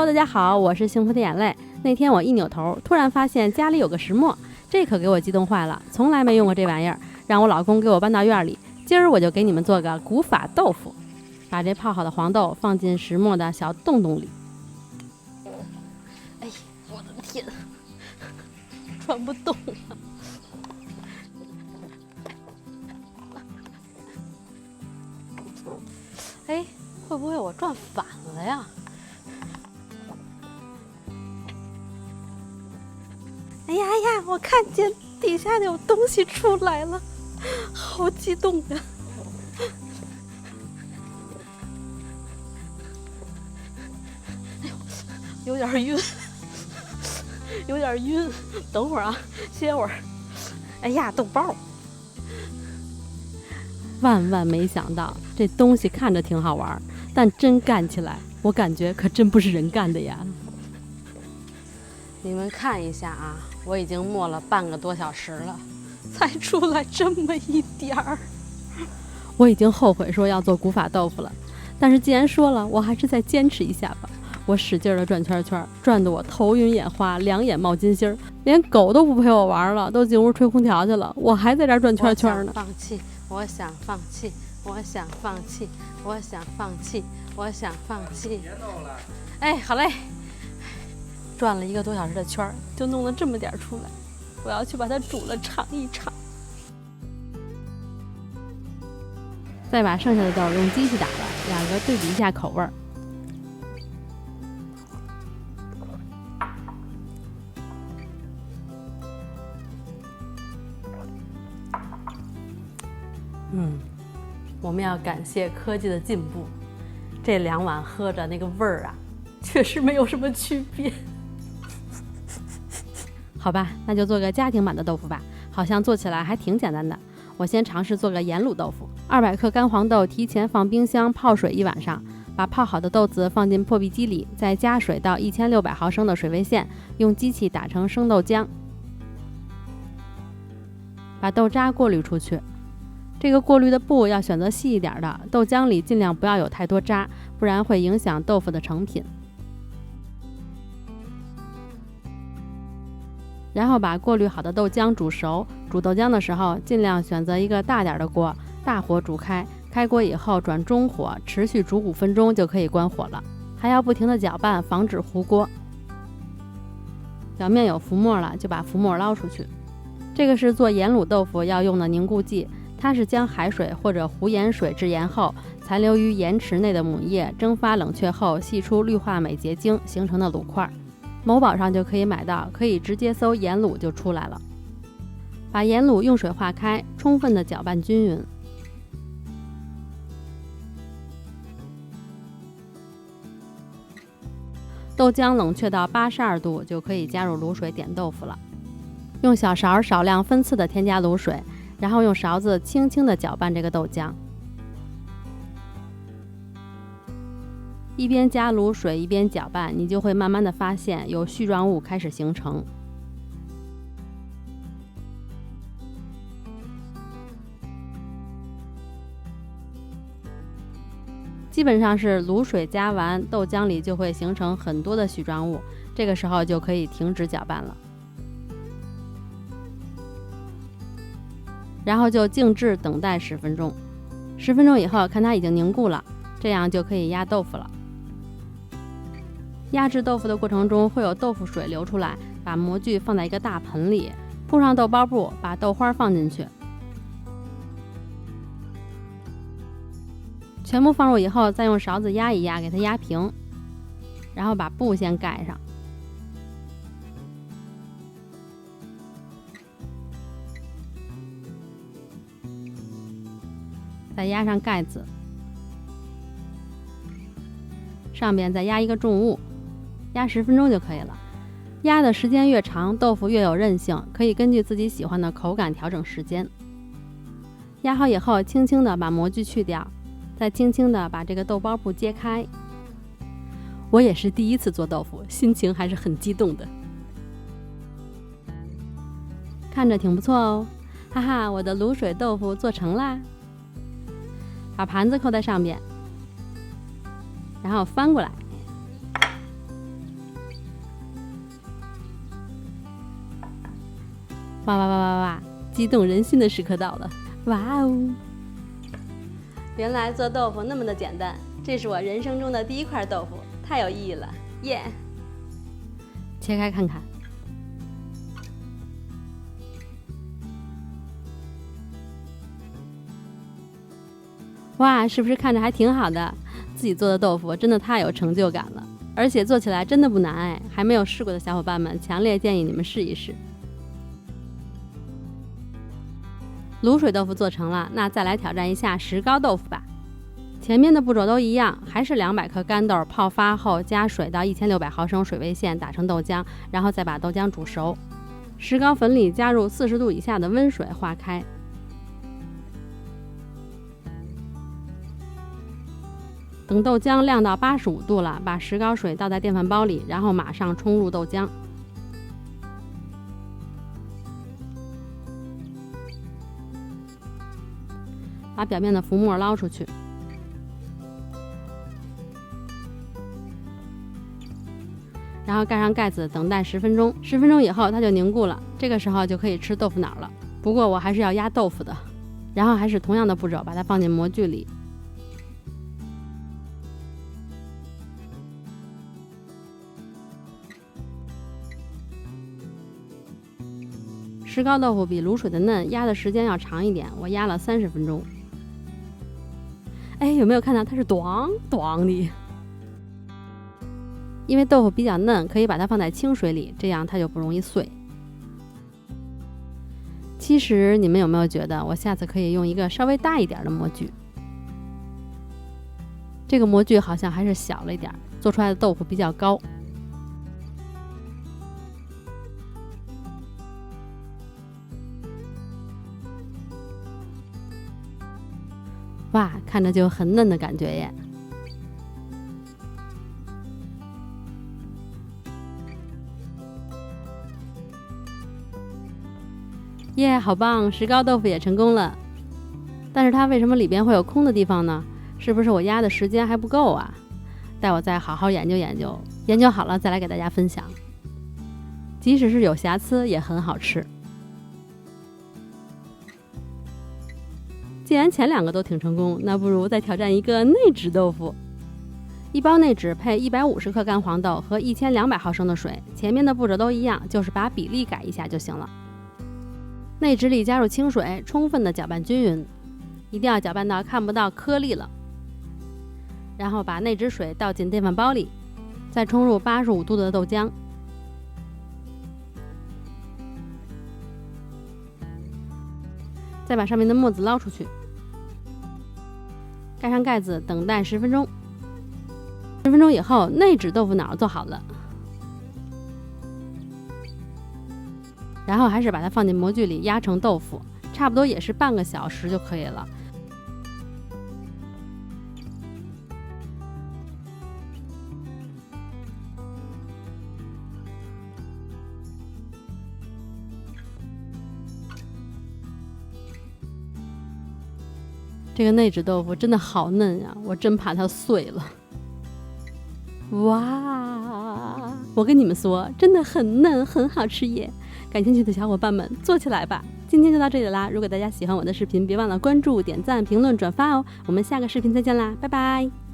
Hello， 大家好，我是幸福的眼泪。那天我一扭头，突然发现家里有个石磨，这可给我激动坏了，从来没用过这玩意儿，让我老公给我搬到院里。今儿我就给你们做个古法豆腐，把这泡好的黄豆放进石磨的小洞洞里。哎，我的天，转不动了。哎，会不会我转反了呀？哎呀，我看见底下有东西出来了，好激动呀！哎呦，有点晕，有点晕。等会儿啊，歇会儿。哎呀，豆包！万万没想到，这东西看着挺好玩，但真干起来，我感觉可真不是人干的呀。你们看一下啊，我已经磨了半个多小时了，才出来这么一点儿。我已经后悔说要做古法豆腐了，但是既然说了，我还是再坚持一下吧。我使劲的转圈圈，转得我头晕眼花，两眼冒金星，连狗都不陪我玩了，都进屋吹空调去了，我还在这儿转圈圈呢。我想放弃，我想放弃，我想放弃，我想放弃。哎，好嘞。转了1个多小时的圈，就弄了这么点出来，我要去把它煮了尝一尝。再把剩下的豆用机器打了，两个对比一下口味儿。我们要感谢科技的进步，这2碗喝着那个味儿啊，确实没有什么区别。好吧，那就做个家庭版的豆腐吧，好像做起来还挺简单的。我先尝试做个盐卤豆腐。200克干黄豆提前放冰箱泡水1晚上，把泡好的豆子放进破壁机里，再加水到1600毫升的水位线，用机器打成生豆浆，把豆渣过滤出去。这个过滤的布要选择细一点的，豆浆里尽量不要有太多渣，不然会影响豆腐的成品。然后把过滤好的豆浆煮熟，煮豆浆的时候尽量选择一个大点的锅，大火煮开，开锅以后转中火，持续煮5分钟就可以关火了，还要不停的搅拌，防止糊锅。表面有浮沫了，就把浮沫捞出去。这个是做盐卤豆腐要用的凝固剂，它是将海水或者湖盐水制盐后，残留于盐池内的母液蒸发冷却后析出氯化镁结晶形成的卤块。某宝上就可以买到，可以直接搜盐卤就出来了。把盐卤用水化开，充分的搅拌均匀。豆浆冷却到82度就可以加入卤水点豆腐了。用小勺少量分次的添加卤水，然后用勺子轻轻地搅拌这个豆浆。一边加卤水一边搅拌，你就会慢慢的发现有絮状物开始形成。基本上是卤水加完，豆浆里就会形成很多的絮状物，这个时候就可以停止搅拌了。然后就静置等待10分钟。10分钟以后看它已经凝固了，这样就可以压豆腐了。压制豆腐的过程中会有豆腐水流出来，把模具放在一个大盆里，铺上豆包布，把豆花放进去，全部放入以后，再用勺子压一压，给它压平，然后把布先盖上，再压上盖子，上面再压一个重物，压10分钟就可以了。压的时间越长，豆腐越有韧性，可以根据自己喜欢的口感调整时间。压好以后，轻轻地把模具去掉，再轻轻地把这个豆包布揭开。我也是第一次做豆腐，心情还是很激动的。看着挺不错哦，哈哈，我的卤水豆腐做成啦！把盘子扣在上边，然后翻过来，哇哇哇哇哇！激动人心的时刻到了！哇哦！原来做豆腐那么的简单，这是我人生中的第一块豆腐，太有意义了，耶！切开看看。哇，是不是看着还挺好的？自己做的豆腐真的太有成就感了，而且做起来真的不难哎！还没有试过的小伙伴们，强烈建议你们试一试。卤水豆腐做成了，那再来挑战一下石膏豆腐吧。前面的步骤都一样，还是200克干豆泡发后加水到1600毫升水位线打成豆浆，然后再把豆浆煮熟。石膏粉里加入40度以下的温水化开。等豆浆晾到85度了，把石膏水倒在电饭煲里，然后马上冲入豆浆。把表面的浮沫捞出去，然后盖上盖子，等待10分钟。10分钟以后它就凝固了，这个时候就可以吃豆腐脑了。不过我还是要压豆腐的，然后还是同样的步骤，把它放进模具里。石膏豆腐比卤水的嫩，压的时间要长一点，我压了30分钟。哎，有没有看到它是咚咚的？因为豆腐比较嫩，可以把它放在清水里，这样它就不容易碎。其实你们有没有觉得，我下次可以用一个稍微大一点的模具？这个模具好像还是小了一点，做出来的豆腐比较高。哇，看着就很嫩的感觉耶！耶，好棒！石膏豆腐也成功了。但是它为什么里边会有空的地方呢？是不是我压的时间还不够啊？待我再好好研究研究，研究好了再来给大家分享。即使是有瑕疵，也很好吃。既然前2个都挺成功，那不如再挑战一个内酯豆腐。1包内酯配150克干黄豆和1200毫升的水，前面的步骤都一样，就是把比例改一下就行了。内酯里加入清水，充分的搅拌均匀，一定要搅拌到看不到颗粒了。然后把内酯水倒进电饭煲里，再冲入85度的豆浆。再把上面的沫子捞出去，盖上盖子，等待10分钟。10分钟以后，内酯豆腐脑做好了，然后还是把它放进模具里压成豆腐，差不多也是半个小时就可以了。这个内酯豆腐真的好嫩呀，我真怕它碎了。哇，我跟你们说，真的很嫩，很好吃耶！感兴趣的小伙伴们做起来吧。今天就到这里啦，如果大家喜欢我的视频，别忘了关注、点赞、评论、转发哦。我们下个视频再见啦，拜拜。